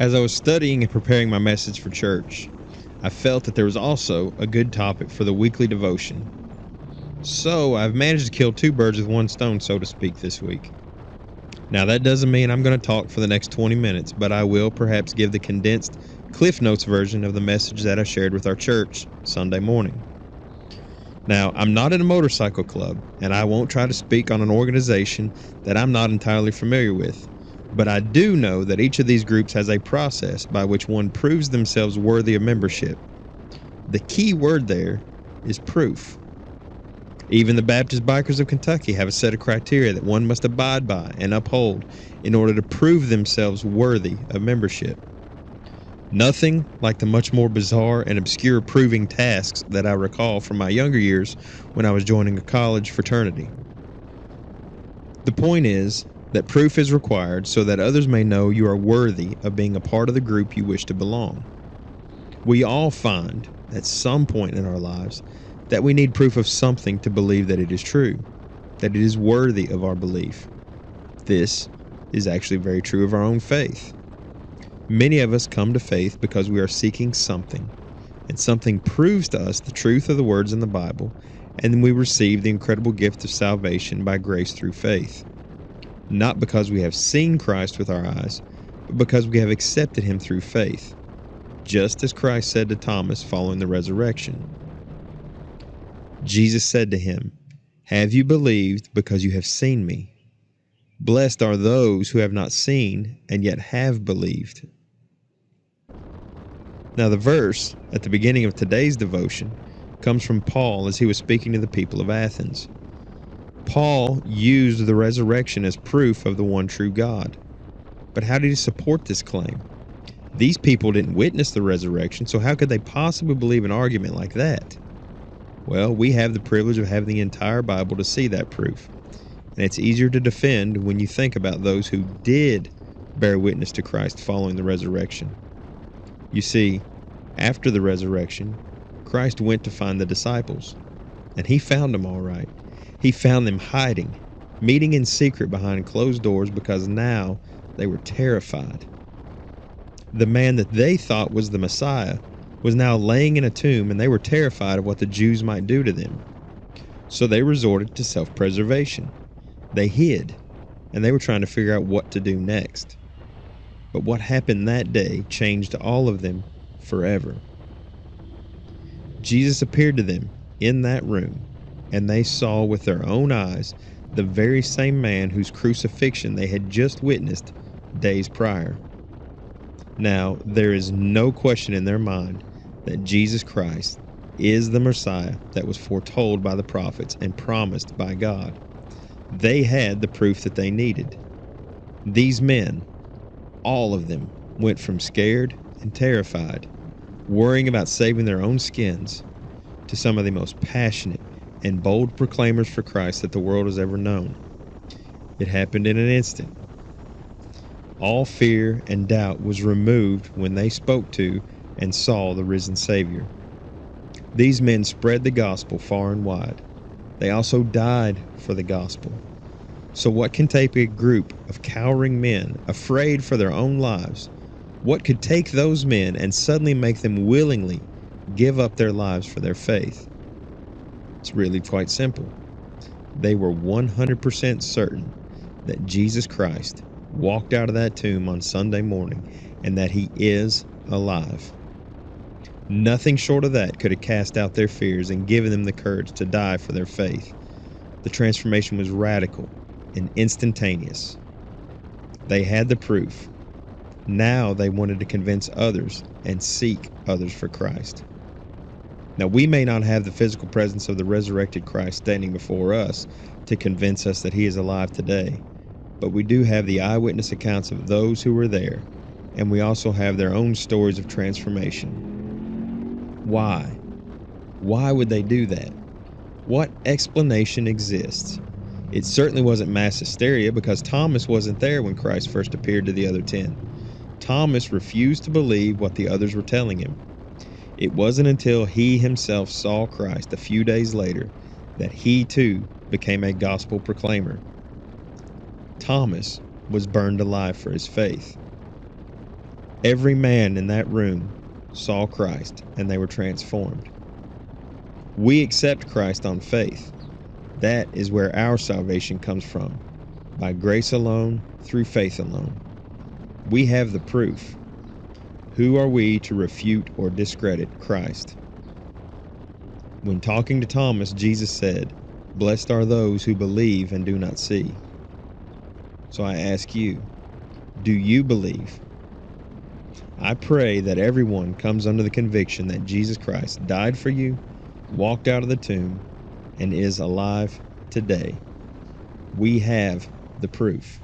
As I was studying and preparing my message for church, I felt that there was also a good topic for the weekly devotion. So I've managed to kill two birds with one stone, so to speak, this week. Now, that doesn't mean I'm going to talk for the next 20 minutes, but I will perhaps give the condensed Cliff Notes version of the message that I shared with our church Sunday morning. Now, I'm not in a motorcycle club, and I won't try to speak on an organization that I'm not entirely familiar with. But I do know that each of these groups has a process by which one proves themselves worthy of membership. The key word there is proof. Even the Baptist Bikers of Kentucky have a set of criteria that one must abide by and uphold in order to prove themselves worthy of membership. Nothing like the much more bizarre and obscure proving tasks that I recall from my younger years when I was joining a college fraternity. The point is that proof is required so that others may know you are worthy of being a part of the group you wish to belong. We all find at some point in our lives that we need proof of something to believe that it is true, that it is worthy of our belief. This is actually very true of our own faith. Many of us come to faith because we are seeking something, and something proves to us the truth of the words in the Bible, and then we receive the incredible gift of salvation by grace through faith. Not because we have seen Christ with our eyes, but because we have accepted him through faith, just as Christ said to Thomas following the resurrection. Jesus said to him, "Have you believed because you have seen me? Blessed are those who have not seen and yet have believed." Now, the verse at the beginning of today's devotion comes from Paul as he was speaking to the people of Athens. Paul used the resurrection as proof of the one true God. But how did he support this claim? These people didn't witness the resurrection, so how could they possibly believe an argument like that? Well, we have the privilege of having the entire Bible to see that proof. And it's easier to defend when you think about those who did bear witness to Christ following the resurrection. You see, after the resurrection, Christ went to find the disciples, and he found them all right. He found them hiding, meeting in secret behind closed doors because now they were terrified. The man that they thought was the Messiah was now laying in a tomb, and they were terrified of what the Jews might do to them. So they resorted to self-preservation. They hid, and they were trying to figure out what to do next. But what happened that day changed all of them forever. Jesus appeared to them in that room, and they saw with their own eyes the very same man whose crucifixion they had just witnessed days prior. Now, there is no question in their mind that Jesus Christ is the Messiah that was foretold by the prophets and promised by God. They had the proof that they needed. These men, all of them, went from scared and terrified, worrying about saving their own skins, to some of the most passionate and bold proclaimers for Christ that the world has ever known. It happened in an instant. All fear and doubt was removed when they spoke to and saw the risen Savior. These men spread the gospel far and wide. They also died for the gospel. So what can take a group of cowering men, afraid for their own lives? What could take those men and suddenly make them willingly give up their lives for their faith? It's really quite simple. They were 100% certain that Jesus Christ walked out of that tomb on Sunday morning and that he is alive. Nothing short of that could have cast out their fears and given them the courage to die for their faith. The transformation was radical and instantaneous. They had the proof. Now they wanted to convince others and seek others for Christ. Now, we may not have the physical presence of the resurrected Christ standing before us to convince us that he is alive today, but we do have the eyewitness accounts of those who were there, and we also have their own stories of transformation. Why? Why would they do that? What explanation exists? It certainly wasn't mass hysteria, because Thomas wasn't there when Christ first appeared to the other 10. Thomas refused to believe what the others were telling him. It wasn't until he himself saw Christ a few days later that he too became a gospel proclaimer. Thomas was burned alive for his faith. Every man in that room saw Christ and they were transformed. We accept Christ on faith. That is where our salvation comes from, by grace alone, through faith alone. We have the proof. Who are we to refute or discredit Christ? When talking to Thomas, Jesus said, "Blessed are those who believe and do not see." So I ask you, do you believe? I pray that everyone comes under the conviction that Jesus Christ died for you, walked out of the tomb, and is alive today. We have the proof.